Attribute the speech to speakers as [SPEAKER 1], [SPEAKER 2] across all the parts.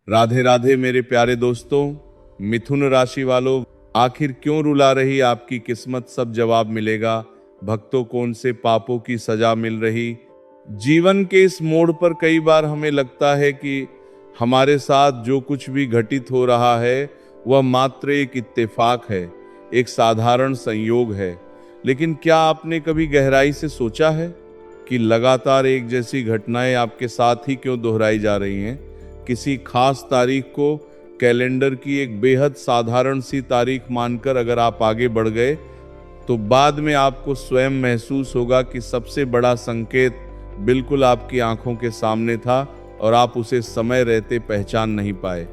[SPEAKER 1] राधे राधे मेरे प्यारे दोस्तों। मिथुन राशि वालों, आखिर क्यों रुला रही आपकी किस्मत, सब जवाब मिलेगा। भक्तों को उनसे पापों की सजा मिल रही। जीवन के इस मोड़ पर कई बार हमें लगता है कि हमारे साथ जो कुछ भी घटित हो रहा है वह मात्र एक इत्तेफाक है, एक साधारण संयोग है। लेकिन क्या आपने कभी गहराई से सोचा है कि लगातार एक जैसी घटनाएं आपके साथ ही क्यों दोहराई जा रही हैं? किसी खास तारीख को कैलेंडर की एक बेहद साधारण सी तारीख मानकर अगर आप आगे बढ़ गए तो बाद में आपको स्वयं महसूस होगा कि सबसे बड़ा संकेत बिल्कुल आपकी आंखों के सामने था और आप उसे समय रहते पहचान नहीं पाए।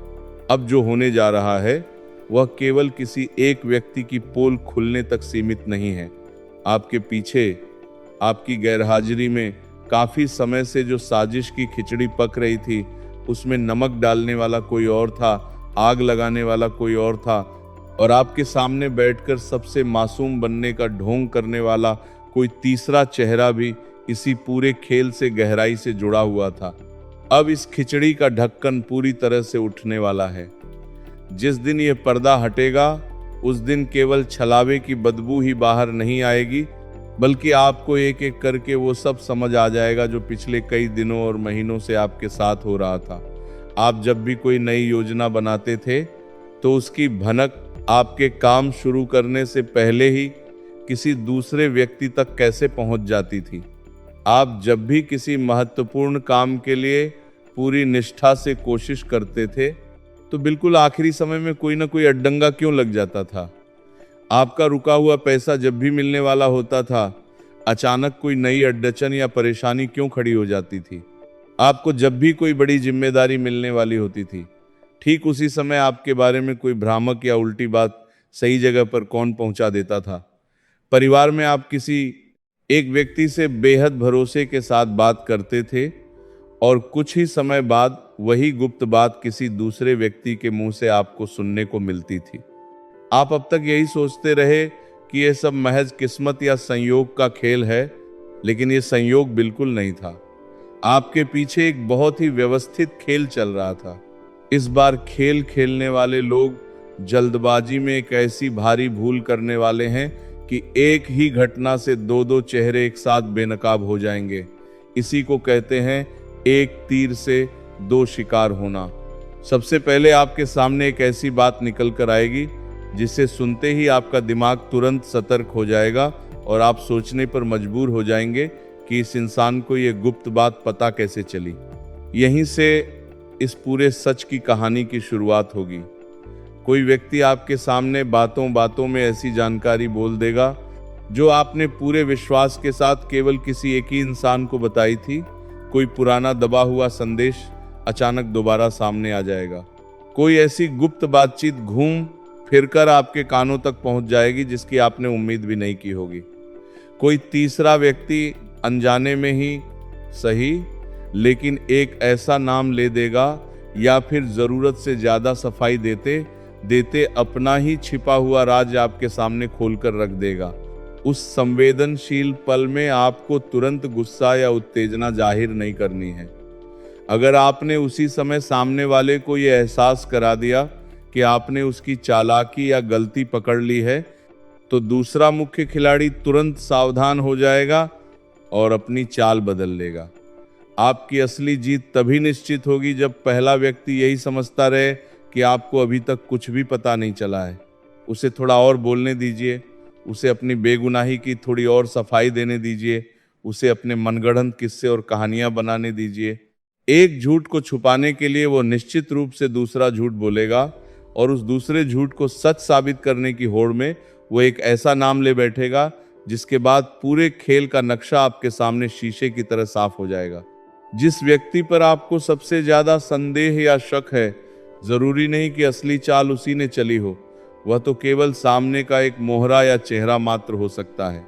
[SPEAKER 1] अब जो होने जा रहा है वह केवल किसी एक व्यक्ति की पोल खुलने तक सीमित नहीं है। आपके पीछे, आपकी गैरहाजिरी में काफी समय से जो साजिश की खिचड़ी पक रही थी, उसमें नमक डालने वाला कोई और था, आग लगाने वाला कोई और था, और आपके सामने बैठकर सबसे मासूम बनने का ढोंग करने वाला कोई तीसरा चेहरा भी इसी पूरे खेल से गहराई से जुड़ा हुआ था। अब इस खिचड़ी का ढक्कन पूरी तरह से उठने वाला है। जिस दिन ये पर्दा हटेगा उस दिन केवल छलावे की बदबू ही बाहर नहीं आएगी, बल्कि आपको एक एक करके वो सब समझ आ जाएगा जो पिछले कई दिनों और महीनों से आपके साथ हो रहा था। आप जब भी कोई नई योजना बनाते थे तो उसकी भनक आपके काम शुरू करने से पहले ही किसी दूसरे व्यक्ति तक कैसे पहुंच जाती थी। आप जब भी किसी महत्वपूर्ण काम के लिए पूरी निष्ठा से कोशिश करते थे तो बिल्कुल आखिरी समय में कोई ना कोई अड्डंगा क्यों लग जाता था। आपका रुका हुआ पैसा जब भी मिलने वाला होता था, अचानक कोई नई अड़चन या परेशानी क्यों खड़ी हो जाती थी। आपको जब भी कोई बड़ी जिम्मेदारी मिलने वाली होती थी, ठीक उसी समय आपके बारे में कोई भ्रामक या उल्टी बात सही जगह पर कौन पहुंचा देता था। परिवार में आप किसी एक व्यक्ति से बेहद भरोसे के साथ बात करते थे और कुछ ही समय बाद वही गुप्त बात किसी दूसरे व्यक्ति के मुंह से आपको सुनने को मिलती थी। आप अब तक यही सोचते रहे कि यह सब महज किस्मत या संयोग का खेल है, लेकिन यह संयोग बिल्कुल नहीं था। आपके पीछे एक बहुत ही व्यवस्थित खेल चल रहा था। इस बार खेल खेलने वाले लोग जल्दबाजी में एक ऐसी भारी भूल करने वाले हैं कि एक ही घटना से दो दो चेहरे एक साथ बेनकाब हो जाएंगे। इसी को कहते हैं एक तीर से दो शिकार होना। सबसे पहले आपके सामने एक ऐसी बात निकल कर आएगी जिसे सुनते ही आपका दिमाग तुरंत सतर्क हो जाएगा और आप सोचने पर मजबूर हो जाएंगे कि इस इंसान को ये गुप्त बात पता कैसे चली। यहीं से इस पूरे सच की कहानी की शुरुआत होगी। कोई व्यक्ति आपके सामने बातों बातों में ऐसी जानकारी बोल देगा जो आपने पूरे विश्वास के साथ केवल किसी एक ही इंसान को बताई थी। कोई पुराना दबा हुआ संदेश अचानक दोबारा सामने आ जाएगा। कोई ऐसी गुप्त बातचीत घूम फिरकर आपके कानों तक पहुंच जाएगी जिसकी आपने उम्मीद भी नहीं की होगी। कोई तीसरा व्यक्ति अनजाने में ही सही, लेकिन एक ऐसा नाम ले देगा या फिर जरूरत से ज्यादा सफाई देते देते अपना ही छिपा हुआ राज आपके सामने खोलकर रख देगा। उस संवेदनशील पल में आपको तुरंत गुस्सा या उत्तेजना जाहिर नहीं करनी है। अगर आपने उसी समय सामने वाले को यह एहसास करा दिया कि आपने उसकी चालाकी या गलती पकड़ ली है, तो दूसरा मुख्य खिलाड़ी तुरंत सावधान हो जाएगा और अपनी चाल बदल लेगा। आपकी असली जीत तभी निश्चित होगी जब पहला व्यक्ति यही समझता रहे कि आपको अभी तक कुछ भी पता नहीं चला है। उसे थोड़ा और बोलने दीजिए, उसे अपनी बेगुनाही की थोड़ी और सफाई देने दीजिए, उसे अपने मनगढ़ंत किस्से और कहानियां बनाने दीजिए। एक झूठ को छुपाने के लिए वो निश्चित रूप से दूसरा झूठ बोलेगा और उस दूसरे झूठ को सच साबित करने की होड़ में वो एक ऐसा नाम ले बैठेगा जिसके बाद पूरे खेल का नक्शा आपके सामने शीशे की तरह साफ हो जाएगा। जिस व्यक्ति पर आपको सबसे ज्यादा संदेह या शक है, जरूरी नहीं कि असली चाल उसी ने चली हो। वह तो केवल सामने का एक मोहरा या चेहरा मात्र हो सकता है।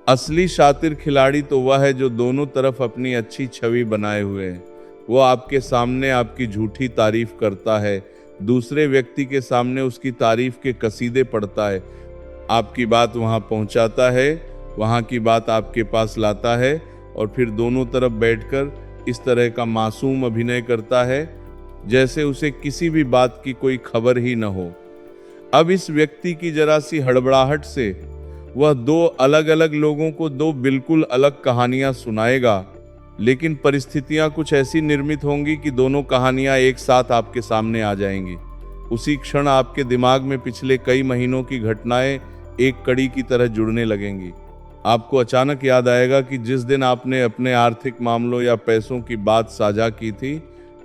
[SPEAKER 1] असली शातिर खिलाड़ी तो वह है जो दोनों तरफ अपनी अच्छी छवि बनाए हुए है। वो आपके सामने आपकी झूठी तारीफ करता है, दूसरे व्यक्ति के सामने उसकी तारीफ के कसीदे पढ़ता है, आपकी बात वहां पहुंचाता है, वहां की बात आपके पास लाता है और फिर दोनों तरफ बैठकर इस तरह का मासूम अभिनय करता है जैसे उसे किसी भी बात की कोई खबर ही न हो। अब इस व्यक्ति की जरा सी हड़बड़ाहट से वह दो अलग अलग लोगों को दो बिल्कुल अलग कहानियां सुनाएगा, लेकिन परिस्थितियां कुछ ऐसी निर्मित होंगी कि दोनों कहानियां एक साथ आपके सामने आ जाएंगी। उसी क्षण आपके दिमाग में पिछले कई महीनों की घटनाएं एक कड़ी की तरह जुड़ने लगेंगी। आपको अचानक याद आएगा कि जिस दिन आपने अपने आर्थिक मामलों या पैसों की बात साझा की थी,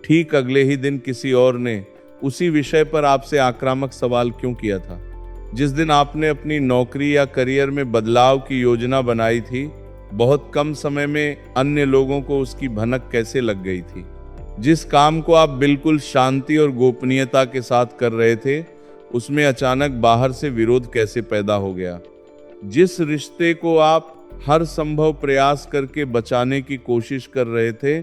[SPEAKER 1] ठीक अगले ही दिन किसी और ने उसी विषय पर आपसे आक्रामक सवाल क्यों किया था। जिस दिन आपने अपनी नौकरी या करियर में बदलाव की योजना बनाई थी, बहुत कम समय में अन्य लोगों को उसकी भनक कैसे लग गई थी। जिस काम को आप बिल्कुल शांति और गोपनीयता के साथ कर रहे थे, उसमें अचानक बाहर से विरोध कैसे पैदा हो गया। जिस रिश्ते को आप हर संभव प्रयास करके बचाने की कोशिश कर रहे थे,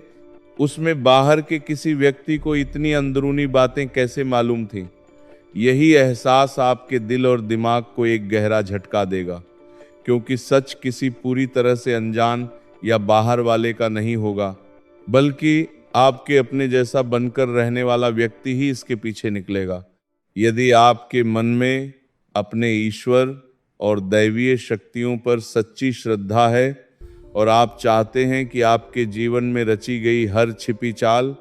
[SPEAKER 1] उसमें बाहर के किसी व्यक्ति को इतनी अंदरूनी बातें कैसे मालूम थी। यही एहसास आपके दिल और दिमाग को एक गहरा झटका देगा, क्योंकि सच किसी पूरी तरह से अनजान या बाहर वाले का नहीं होगा, बल्कि आपके अपने जैसा बनकर रहने वाला व्यक्ति ही इसके पीछे निकलेगा। यदि आपके मन में अपने ईश्वर और दैवीय शक्तियों पर सच्ची श्रद्धा है और आप चाहते हैं कि आपके जीवन में रची गई हर छिपी चाल,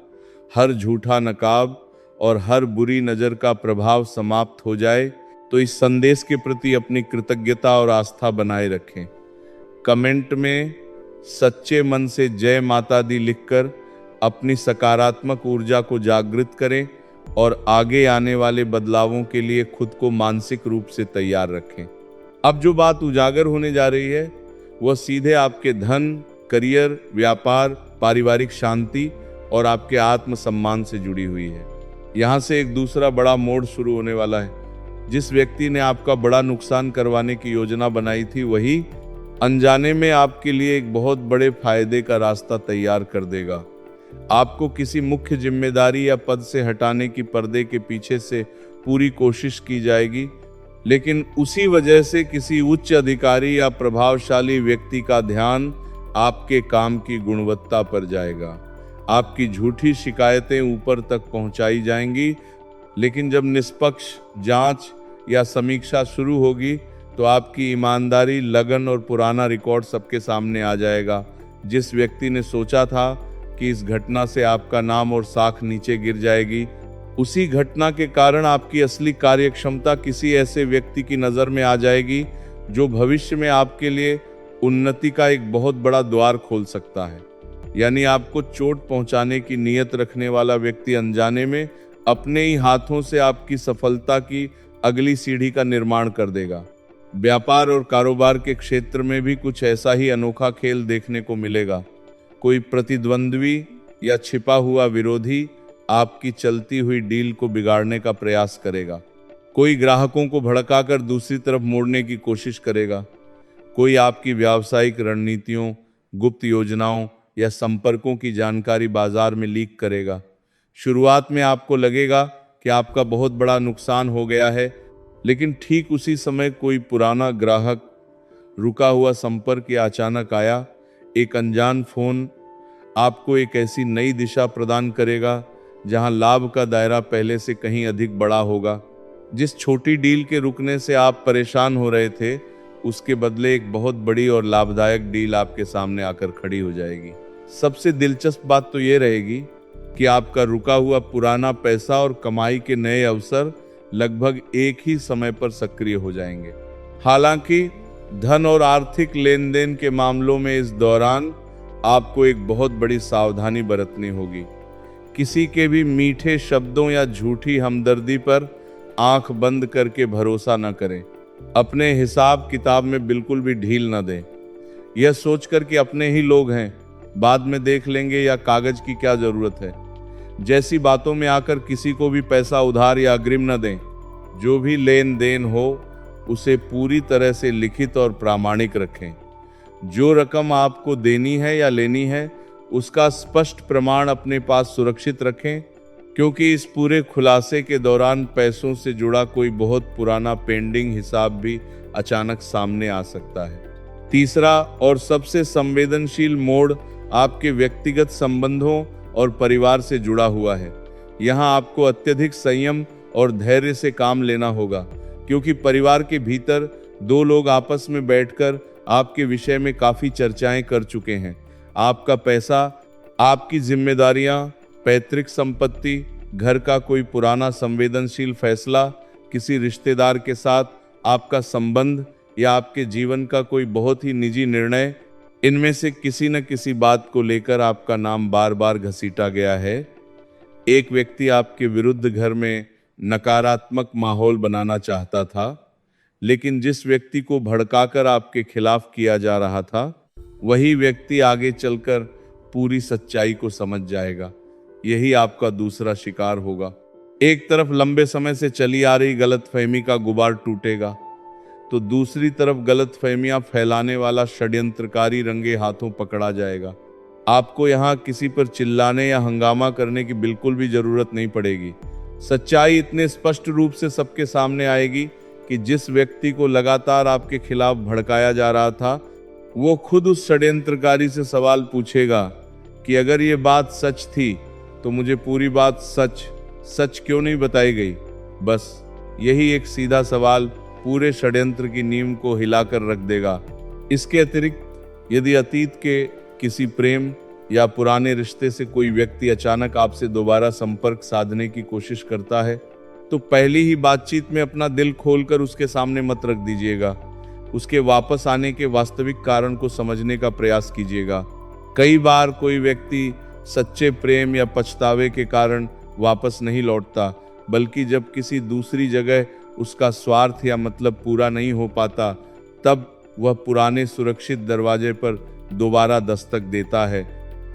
[SPEAKER 1] हर झूठा नकाब और हर बुरी नज़र का प्रभाव समाप्त हो जाए, तो इस संदेश के प्रति अपनी कृतज्ञता और आस्था बनाए रखें। कमेंट में सच्चे मन से जय माता दी लिखकर अपनी सकारात्मक ऊर्जा को जागृत करें और आगे आने वाले बदलावों के लिए खुद को मानसिक रूप से तैयार रखें। अब जो बात उजागर होने जा रही है, वह सीधे आपके धन, करियर, व्यापार, पारिवारिक शांति और आपके आत्मसम्मान से जुड़ी हुई है। यहाँ से एक दूसरा बड़ा मोड़ शुरू होने वाला है। जिस व्यक्ति ने आपका बड़ा नुकसान करवाने की योजना बनाई थी, वही अनजाने में आपके लिए एक बहुत बड़े फायदे का रास्ता तैयार कर देगा। आपको किसी मुख्य जिम्मेदारी या पद से हटाने की पर्दे के पीछे से पूरी कोशिश की जाएगी, लेकिन उसी वजह से किसी उच्च अधिकारी या प्रभावशाली व्यक्ति का ध्यान आपके काम की गुणवत्ता पर जाएगा। आपकी झूठी शिकायतें ऊपर तक पहुंचाई जाएंगी, लेकिन जब निष्पक्ष जांच या समीक्षा शुरू होगी तो आपकी ईमानदारी, लगन और पुराना रिकॉर्ड सबके सामने आ जाएगा। जिस व्यक्ति ने सोचा था कि इस घटना से आपका नाम और साख नीचे गिर जाएगी, उसी घटना के कारण आपकी असली कार्यक्षमता किसी ऐसे व्यक्ति की नज़र में आ जाएगी जो भविष्य में आपके लिए उन्नति का एक बहुत बड़ा द्वार खोल सकता है। यानी आपको चोट पहुंचाने की नीयत रखने वाला व्यक्ति अनजाने में अपने ही हाथों से आपकी सफलता की अगली सीढ़ी का निर्माण कर देगा। व्यापार और कारोबार के क्षेत्र में भी कुछ ऐसा ही अनोखा खेल देखने को मिलेगा। कोई प्रतिद्वंद्वी या छिपा हुआ विरोधी आपकी चलती हुई डील को बिगाड़ने का प्रयास करेगा। कोई ग्राहकों को भड़काकर दूसरी तरफ मोड़ने की कोशिश करेगा। कोई आपकी व्यावसायिक रणनीतियों, गुप्त योजनाओं या संपर्कों की जानकारी बाजार में लीक करेगा। शुरुआत में आपको लगेगा कि आपका बहुत बड़ा नुकसान हो गया है, लेकिन ठीक उसी समय कोई पुराना ग्राहक, रुका हुआ संपर्क या अचानक आया एक अनजान फोन आपको एक ऐसी नई दिशा प्रदान करेगा जहां लाभ का दायरा पहले से कहीं अधिक बड़ा होगा। जिस छोटी डील के रुकने से आप परेशान हो रहे थे, उसके बदले एक बहुत बड़ी और लाभदायक डील आपके सामने आकर खड़ी हो जाएगी। सबसे दिलचस्प बात तो ये रहेगी कि आपका रुका हुआ पुराना पैसा और कमाई के नए अवसर लगभग एक ही समय पर सक्रिय हो जाएंगे। हालांकि धन और आर्थिक लेन देन के मामलों में इस दौरान आपको एक बहुत बड़ी सावधानी बरतनी होगी। किसी के भी मीठे शब्दों या झूठी हमदर्दी पर आंख बंद करके भरोसा न करें। अपने हिसाब किताब में बिल्कुल भी ढील न दें। यह सोचकर कि अपने ही लोग हैं, बाद में देख लेंगे या कागज की क्या जरूरत है, जैसी बातों में आकर किसी को भी पैसा उधार या अग्रिम न दें। जो भी लेन देन हो उसे पूरी तरह से लिखित और प्रामाणिक रखें। जो रकम आपको देनी है या लेनी है, उसका स्पष्ट प्रमाण अपने पास सुरक्षित रखें, क्योंकि इस पूरे खुलासे के दौरान पैसों से जुड़ा कोई बहुत पुराना पेंडिंग हिसाब भी अचानक सामने आ सकता है। तीसरा और सबसे संवेदनशील मोड़ आपके व्यक्तिगत संबंधों और परिवार से जुड़ा हुआ है। यहाँ आपको अत्यधिक संयम और धैर्य से काम लेना होगा, क्योंकि परिवार के भीतर दो लोग आपस में बैठकर आपके विषय में काफी चर्चाएं कर चुके हैं। आपका पैसा, आपकी जिम्मेदारियां, पैतृक संपत्ति, घर का कोई पुराना संवेदनशील फैसला, किसी रिश्तेदार के साथ आपका संबंध या आपके जीवन का कोई बहुत ही निजी निर्णय, इनमें से किसी न किसी बात को लेकर आपका नाम बार बार घसीटा गया है। एक व्यक्ति आपके विरुद्ध घर में नकारात्मक माहौल बनाना चाहता था, लेकिन जिस व्यक्ति को भड़काकर आपके खिलाफ किया जा रहा था, वही व्यक्ति आगे चलकर पूरी सच्चाई को समझ जाएगा। यही आपका दूसरा शिकार होगा। एक तरफ लंबे समय से चली आ रही गलतफहमी का गुबार टूटेगा, तो दूसरी तरफ गलतफहमियां फैलाने वाला षड्यंत्रकारी रंगे हाथों पकड़ा जाएगा। आपको यहाँ किसी पर चिल्लाने या हंगामा करने की बिल्कुल भी जरूरत नहीं पड़ेगी। सच्चाई इतने स्पष्ट रूप से सबके सामने आएगी कि जिस व्यक्ति को लगातार आपके खिलाफ भड़काया जा रहा था, वो खुद उस षड्यंत्रकारी से सवाल पूछेगा कि अगर ये बात सच थी तो मुझे पूरी बात सच क्यों नहीं बताई गई। बस यही एक सीधा सवाल पूरे षड्यंत्र की नींव को हिलाकर रख देगा। इसके अतिरिक्त यदि अतीत के किसी प्रेम या पुराने रिश्ते से कोई व्यक्ति अचानक आपसे दोबारा संपर्क साधने की कोशिश करता है, तो पहली ही बातचीत में अपना दिल खोलकर उसके सामने मत रख दीजिएगा। उसके वापस आने के वास्तविक कारण को समझने का प्रयास कीजिएगा। कई बार कोई व्यक्ति सच्चे प्रेम या पछतावे के कारण वापस नहीं लौटता, बल्कि जब किसी दूसरी जगह उसका स्वार्थ या मतलब पूरा नहीं हो पाता, तब वह पुराने सुरक्षित दरवाजे पर दोबारा दस्तक देता है।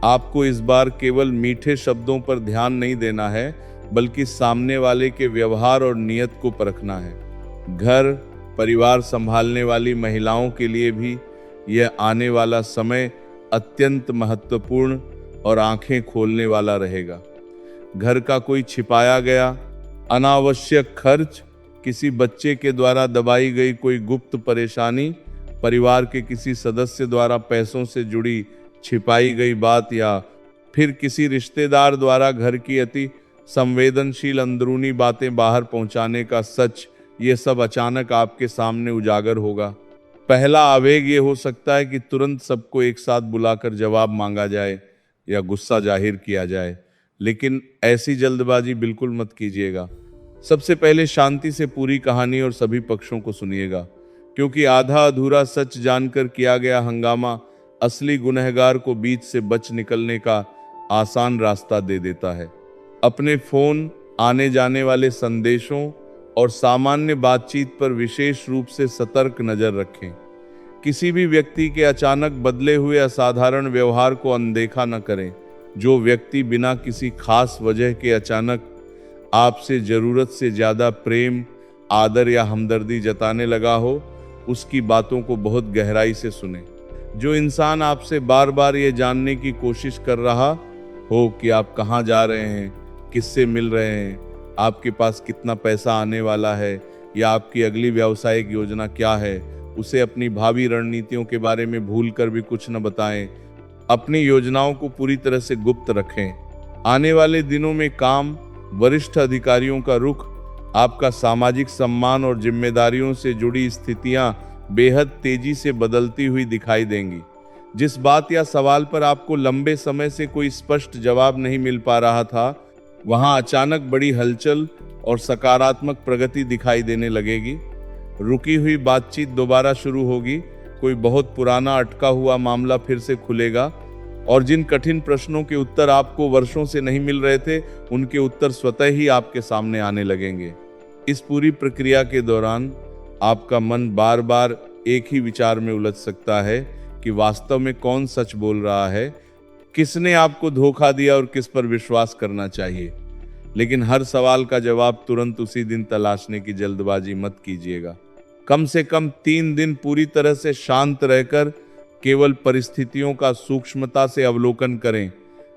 [SPEAKER 1] आपको इस बार केवल मीठे शब्दों पर ध्यान नहीं देना है, बल्कि सामने वाले के व्यवहार और नियत को परखना है। घर परिवार संभालने वाली महिलाओं के लिए भी यह आने वाला समय अत्यंत महत्वपूर्ण और आंखें खोलने वाला रहेगा। घर का कोई छिपाया गया अनावश्यक खर्च, किसी बच्चे के द्वारा दबाई गई कोई गुप्त परेशानी, परिवार के किसी सदस्य द्वारा पैसों से जुड़ी छिपाई गई बात, या फिर किसी रिश्तेदार द्वारा घर की अति संवेदनशील अंदरूनी बातें बाहर पहुंचाने का सच, ये सब अचानक आपके सामने उजागर होगा। पहला आवेग ये हो सकता है कि तुरंत सबको एक साथ बुलाकर जवाब मांगा जाए या गुस्सा जाहिर किया जाए, लेकिन ऐसी जल्दबाजी बिल्कुल मत कीजिएगा। सबसे पहले शांति से पूरी कहानी और सभी पक्षों को सुनिएगा, क्योंकि आधा अधूरा सच जानकर किया गया हंगामा असली गुनहगार को बीच से बच निकलने का आसान रास्ता दे देता है। अपने फोन, आने जाने वाले संदेशों और सामान्य बातचीत पर विशेष रूप से सतर्क नजर रखें। किसी भी व्यक्ति के अचानक बदले हुए असाधारण व्यवहार को अनदेखा न करें। जो व्यक्ति बिना किसी खास वजह के अचानक आपसे जरूरत से ज्यादा प्रेम, आदर या हमदर्दी जताने लगा हो, उसकी बातों को बहुत गहराई से सुने। जो इंसान आपसे बार बार ये जानने की कोशिश कर रहा हो कि आप कहाँ जा रहे हैं, किससे मिल रहे हैं, आपके पास कितना पैसा आने वाला है या आपकी अगली व्यावसायिक योजना क्या है, उसे अपनी भावी रणनीतियों के बारे में भूलकर भी कुछ न बताएं। अपनी योजनाओं को पूरी तरह से गुप्त रखें। आने वाले दिनों में काम, वरिष्ठ अधिकारियों का रुख, आपका सामाजिक सम्मान और जिम्मेदारियों से जुड़ी स्थितियां बेहद तेजी से बदलती हुई दिखाई देंगी। जिस बात या सवाल पर आपको लंबे समय से कोई स्पष्ट जवाब नहीं मिल पा रहा था, वहां अचानक बड़ी हलचल और सकारात्मक प्रगति दिखाई देने लगेगी। रुकी हुई बातचीत दोबारा शुरू होगी, कोई बहुत पुराना अटका हुआ मामला फिर से खुलेगा, और जिन कठिन प्रश्नों के उत्तर आपको वर्षों से नहीं मिल रहे थे, उनके उत्तर स्वतः ही आपके सामने आने लगेंगे। इस पूरी प्रक्रिया के दौरान आपका मन बार बार एक ही विचार में उलझ सकता है कि वास्तव में कौन सच बोल रहा है, किसने आपको धोखा दिया और किस पर विश्वास करना चाहिए। लेकिन हर सवाल का जवाब तुरंत उसी दिन तलाशने की जल्दबाजी मत कीजिएगा। कम से कम 3 दिन पूरी तरह से शांत रहकर केवल परिस्थितियों का सूक्ष्मता से अवलोकन करें।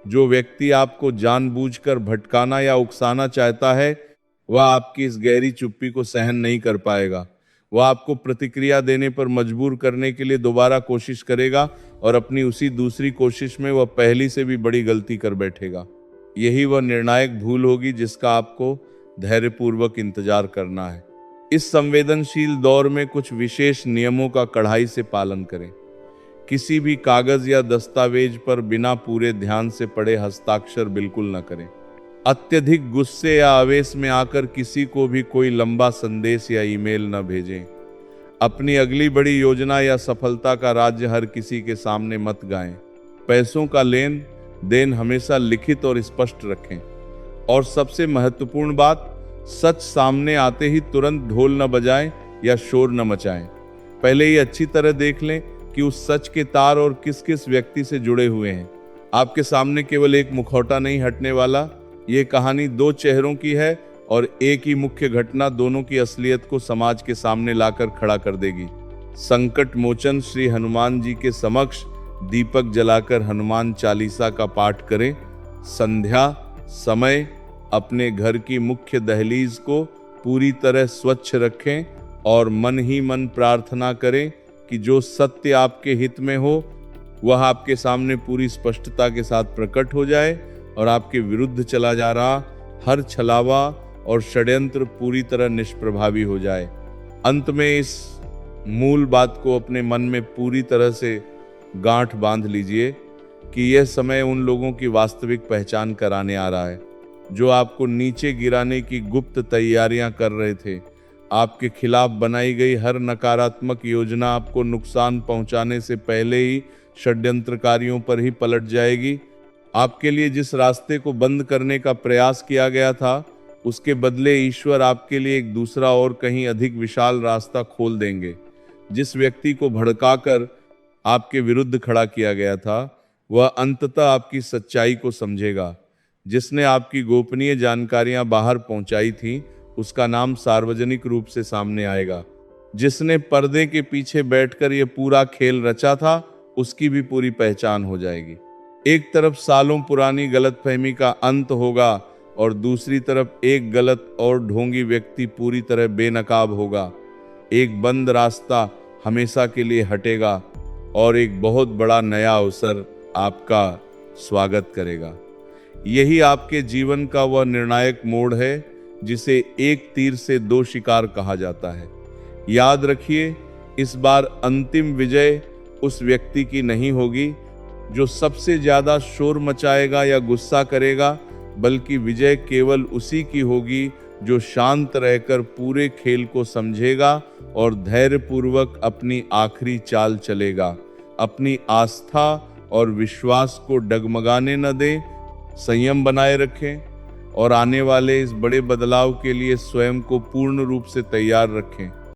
[SPEAKER 1] जो व्यक्ति आपको जानबूझकर भटकाना या उकसाना चाहता है, वह आपकी इस गहरी चुप्पी को सहन नहीं कर पाएगा। वह आपको प्रतिक्रिया देने पर मजबूर करने के लिए दोबारा कोशिश करेगा, और अपनी उसी दूसरी कोशिश में वह पहली से भी बड़ी गलती कर बैठेगा। यही वह निर्णायक भूल होगी जिसका आपको धैर्यपूर्वक इंतजार करना है। इस संवेदनशील दौर में कुछ विशेष नियमों का कड़ाई से पालन करें। किसी भी कागज या दस्तावेज पर बिना पूरे ध्यान से पढ़े हस्ताक्षर बिल्कुल न करें। अत्यधिक गुस्से या आवेश में आकर किसी को भी कोई लंबा संदेश या ईमेल न भेजें। अपनी अगली बड़ी योजना या सफलता का राज्य हर किसी के सामने मत गाएं। पैसों का लेन देन हमेशा लिखित और स्पष्ट रखें। और सबसे महत्वपूर्ण बात, सच सामने आते ही तुरंत ढोल न बजाएं या शोर न मचाएं। पहले ही अच्छी तरह देख लें कि उस सच के तार और किस किस व्यक्ति से जुड़े हुए हैं। आपके सामने केवल एक मुखौटा नहीं हटने वाला। ये कहानी दो चेहरों की है और एक ही मुख्य घटना दोनों की असलियत को समाज के सामने लाकर खड़ा कर देगी। संकट मोचन श्री हनुमान जी के समक्ष दीपक जलाकर हनुमान चालीसा का पाठ करें। संध्या समय अपने घर की मुख्य दहलीज को पूरी तरह स्वच्छ रखें और मन ही मन प्रार्थना करें कि जो सत्य आपके हित में हो वह आपके सामने पूरी स्पष्टता के साथ प्रकट हो जाए और आपके विरुद्ध चला जा रहा हर छलावा और षड्यंत्र पूरी तरह निष्प्रभावी हो जाए। अंत में इस मूल बात को अपने मन में पूरी तरह से गांठ बांध लीजिए कि यह समय उन लोगों की वास्तविक पहचान कराने आ रहा है जो आपको नीचे गिराने की गुप्त तैयारियां कर रहे थे। आपके खिलाफ बनाई गई हर नकारात्मक योजना आपको नुकसान पहुंचाने से पहले ही षड्यंत्रकारियों पर ही पलट जाएगी। आपके लिए जिस रास्ते को बंद करने का प्रयास किया गया था उसके बदले ईश्वर आपके लिए एक दूसरा और कहीं अधिक विशाल रास्ता खोल देंगे। जिस व्यक्ति को भड़काकर आपके विरुद्ध खड़ा किया गया था वह अंततः आपकी सच्चाई को समझेगा। जिसने आपकी गोपनीय जानकारियां बाहर पहुंचाई थी उसका नाम सार्वजनिक रूप से सामने आएगा। जिसने पर्दे के पीछे बैठकर यह पूरा खेल रचा था उसकी भी पूरी पहचान हो जाएगी। एक तरफ सालों पुरानी गलतफहमी का अंत होगा और दूसरी तरफ एक गलत और ढोंगी व्यक्ति पूरी तरह बेनकाब होगा। एक बंद रास्ता हमेशा के लिए हटेगा और एक बहुत बड़ा नया अवसर आपका स्वागत करेगा। यही आपके जीवन का वह निर्णायक मोड़ है जिसे एक तीर से दो शिकार कहा जाता है। याद रखिए, इस बार अंतिम विजय उस व्यक्ति की नहीं होगी जो सबसे ज्यादा शोर मचाएगा या गुस्सा करेगा, बल्कि विजय केवल उसी की होगी जो शांत रहकर पूरे खेल को समझेगा और धैर्यपूर्वक अपनी आखिरी चाल चलेगा। अपनी आस्था और विश्वास को डगमगाने न दें, संयम बनाए रखें और आने वाले इस बड़े बदलाव के लिए स्वयं को पूर्ण रूप से तैयार रखें।